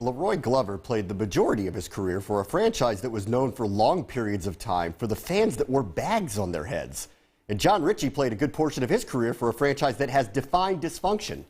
Leroy Glover played the majority of his career for a franchise that was known for long periods of time for the fans that wore bags on their heads. And John Ritchie played a good portion of his career for a franchise that has defined dysfunction.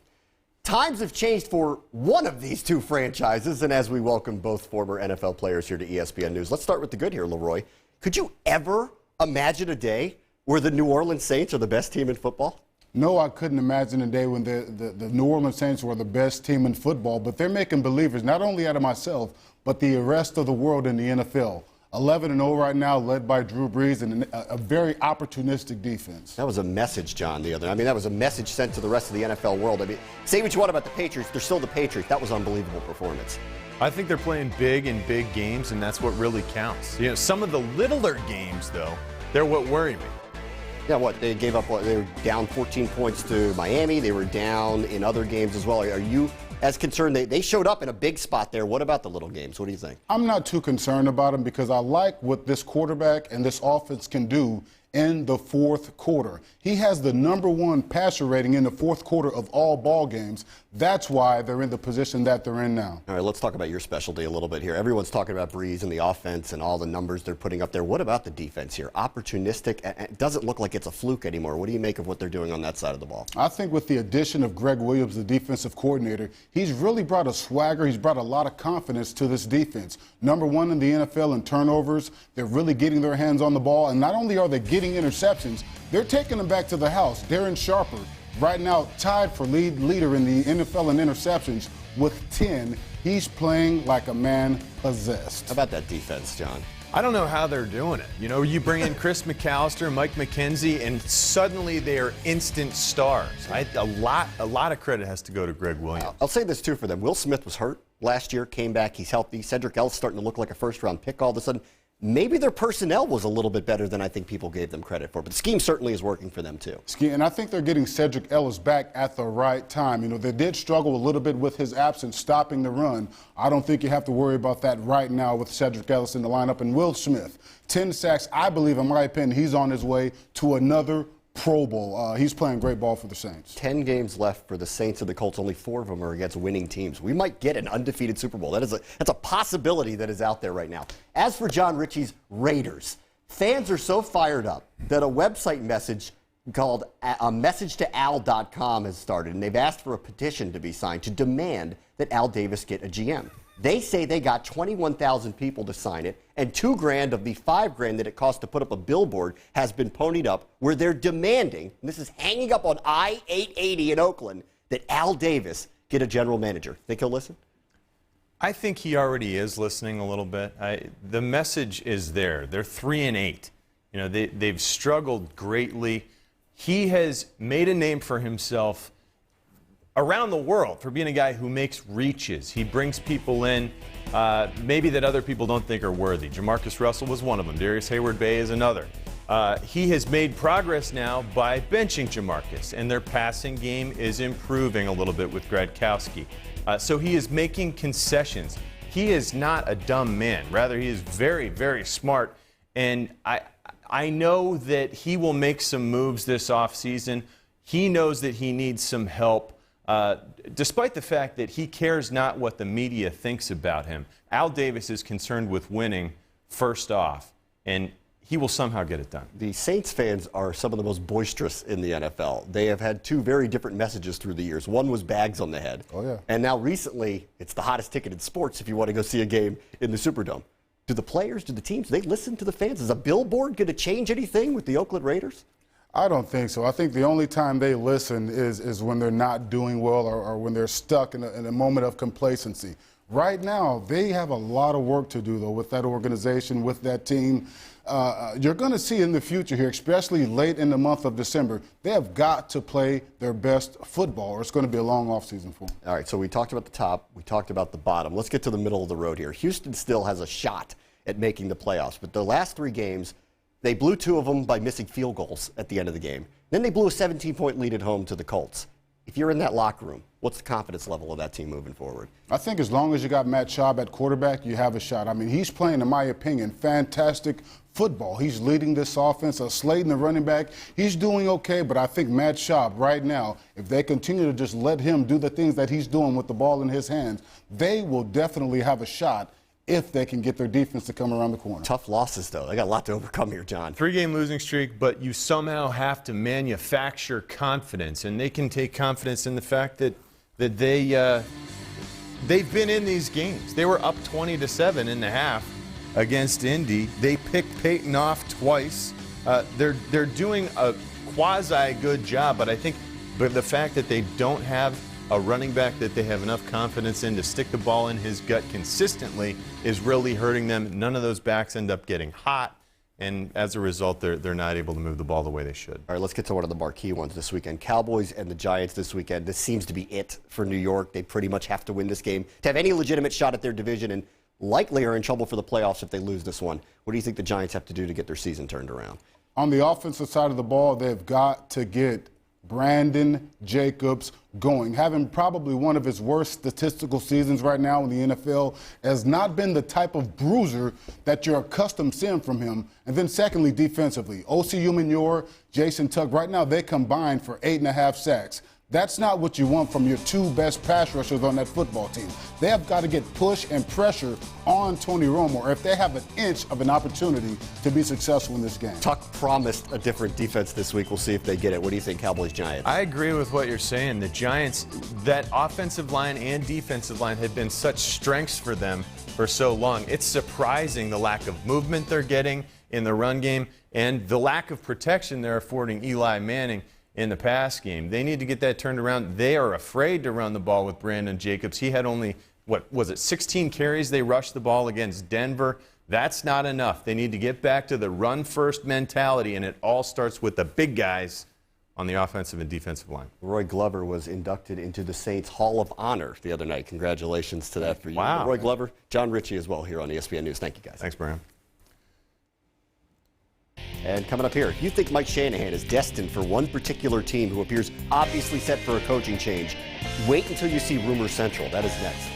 Times have changed for one of these two franchises, and as we welcome both former NFL players here to ESPN News, let's start with the good here, Leroy. Could you ever imagine a day where the New Orleans Saints are the best team in football? No, I couldn't imagine a day when the New Orleans Saints were the best team in football, but they're making believers, not only out of myself, but the rest of the world in the NFL. 11-0 right now, led by Drew Brees, and a very opportunistic defense. That was a message, John, the other night. I mean, that was a message sent to the rest of the NFL world. I mean, say what you want about the Patriots, they're still the Patriots. That was unbelievable performance. I think they're playing big in big games, and that's what really counts. You know, some of the littler games, though, they're what worry me. Yeah, what, they gave up, they were down 14 points to Miami. They were down in other games as well. Are you as concerned? They showed up in a big spot there. What about the little games? What do you think? I'm not too concerned about them because I like what this quarterback and this offense can do in the fourth quarter. He has the #1 passer rating in the fourth quarter of all ball games. That's why they're in the position that they're in now. All right, let's talk about your specialty a little bit here. Everyone's talking about Brees and the offense and all the numbers they're putting up there. What about the defense here? Opportunistic. It doesn't look like it's a fluke anymore. What do you make of what they're doing on that side of the ball? I think with the addition of Greg Williams, the defensive coordinator, he's really brought a swagger. He's brought a lot of confidence to this defense. #1 in the NFL in turnovers. They're really getting their hands on the ball. And not only are they getting interceptions, they're taking them back to the house. Darren Sharper, right now tied for leader in the NFL in interceptions with 10. He's playing like a man possessed. How about that defense, John? I don't know how they're doing it. You know, you bring in Chris McAllister, Mike McKenzie, and suddenly they are instant stars. A lot of credit has to go to Greg Williams. I'll say this, too, for them. Will Smith was hurt last year, came back. He's healthy. Cedric Ellis starting to look like a first-round pick all of a sudden. Maybe their personnel was a little bit better than I think people gave them credit for. But the scheme certainly is working for them, too. And I think they're getting Cedric Ellis back at the right time. You know, they did struggle a little bit with his absence, stopping the run. I don't think you have to worry about that right now with Cedric Ellis in the lineup. And Will Smith, 10 sacks. I believe, in my opinion, he's on his way to another Pro Bowl. He's playing great ball for the Saints. 10 games left for the Saints and the Colts. Only 4 of them are against winning teams. We might get an undefeated Super Bowl. That's a possibility that is out there right now. As for John Ritchie's Raiders, fans are so fired up that a website message called MessageToAl.com has started, and they've asked for a petition to be signed to demand that Al Davis get a GM. They say they got 21,000 people to sign it, and $2,000 of the $5,000 that it cost to put up a billboard has been ponied up, where they're demanding, and this is hanging up on I-880 in Oakland, that Al Davis get a general manager. Think he'll listen? I think he already is listening a little bit. The message is there. They're 3-8. You know, they've struggled greatly. He has made a name for himself around the world for being a guy who makes reaches. He brings people in maybe that other people don't think are worthy. Jamarcus Russell was one of them. Darius Hayward-Bay is another. He has made progress now by benching Jamarcus, and their passing game is improving a little bit with Gradkowski. So he is making concessions. He is not a dumb man. Rather, he is very, very smart. And I know that he will make some moves this offseason. He knows that he needs some help. Despite the fact that he cares not what the media thinks about him, Al Davis is concerned with winning first off, and he will somehow get it done. The Saints fans are some of the most boisterous in the NFL. They have had 2 very different messages through the years. One was bags on the head. Oh, yeah. And now recently, it's the hottest ticket in sports if you want to go see a game in the Superdome. Do the players, do the teams, they listen to the fans? Is a billboard going to change anything with the Oakland Raiders? I don't think so. I think the only time they listen is when they're not doing well or when they're stuck in a moment of complacency. Right now, they have a lot of work to do, though, with that organization, with that team. You're going to see in the future here, especially late in the month of December, they have got to play their best football, or it's going to be a long offseason for them. All right, so we talked about the top. We talked about the bottom. Let's get to the middle of the road here. Houston still has a shot at making the playoffs, but the last 3 games, they blew 2 of them by missing field goals at the end of the game. Then they blew a 17-point lead at home to the Colts. If you're in that locker room, what's the confidence level of that team moving forward? I think as long as you got Matt Schaub at quarterback, you have a shot. I mean, he's playing, in my opinion, fantastic football. He's leading this offense. Slayton, the running back, he's doing okay, but I think Matt Schaub right now, if they continue to just let him do the things that he's doing with the ball in his hands, they will definitely have a shot if they can get their defense to come around the corner. Tough losses, though. They got a lot to overcome here, John. 3-game losing streak, but you somehow have to manufacture confidence, and they can take confidence in the fact that they've been in these games. They were up 20-7 in the half against Indy. They picked Peyton off twice. They're doing a quasi good job, but I think the fact that they don't have a running back that they have enough confidence in to stick the ball in his gut consistently is really hurting them. None of those backs end up getting hot, and as a result, they're not able to move the ball the way they should. All right, let's get to one of the marquee ones this weekend. Cowboys and the Giants this weekend. This seems to be it for New York. They pretty much have to win this game to have any legitimate shot at their division, and likely are in trouble for the playoffs if they lose this one. What do you think the Giants have to do to get their season turned around? On the offensive side of the ball, they've got to get Brandon Jacobs going. Having probably one of his worst statistical seasons right now in the NFL, has not been the type of bruiser that you're accustomed seeing from him. And then secondly, defensively, Osi Umenyiora, Jason Tuck, right now they combined for 8.5 sacks. That's not what you want from your two best pass rushers on that football team. They have got to get push and pressure on Tony Romo if they have an inch of an opportunity to be successful in this game. Tuck promised a different defense this week. We'll see if they get it. What do you think, Cowboys-Giants? I agree with what you're saying. The Giants, that offensive line and defensive line had been such strengths for them for so long. It's surprising the lack of movement they're getting in the run game and the lack of protection they're affording Eli Manning in the pass game. They need to get that turned around. They are afraid to run the ball with Brandon Jacobs. He had only, 16 carries they rushed the ball against Denver. That's not enough. They need to get back to the run-first mentality, and it all starts with the big guys on the offensive and defensive line. Roy Glover was inducted into the Saints Hall of Honor the other night. Congratulations to that for you. Wow. Roy Glover, John Ritchie as well here on ESPN News. Thank you, guys. Thanks, Brian. And coming up here, if you think Mike Shanahan is destined for one particular team who appears obviously set for a coaching change, wait until you see Rumor Central. That is next.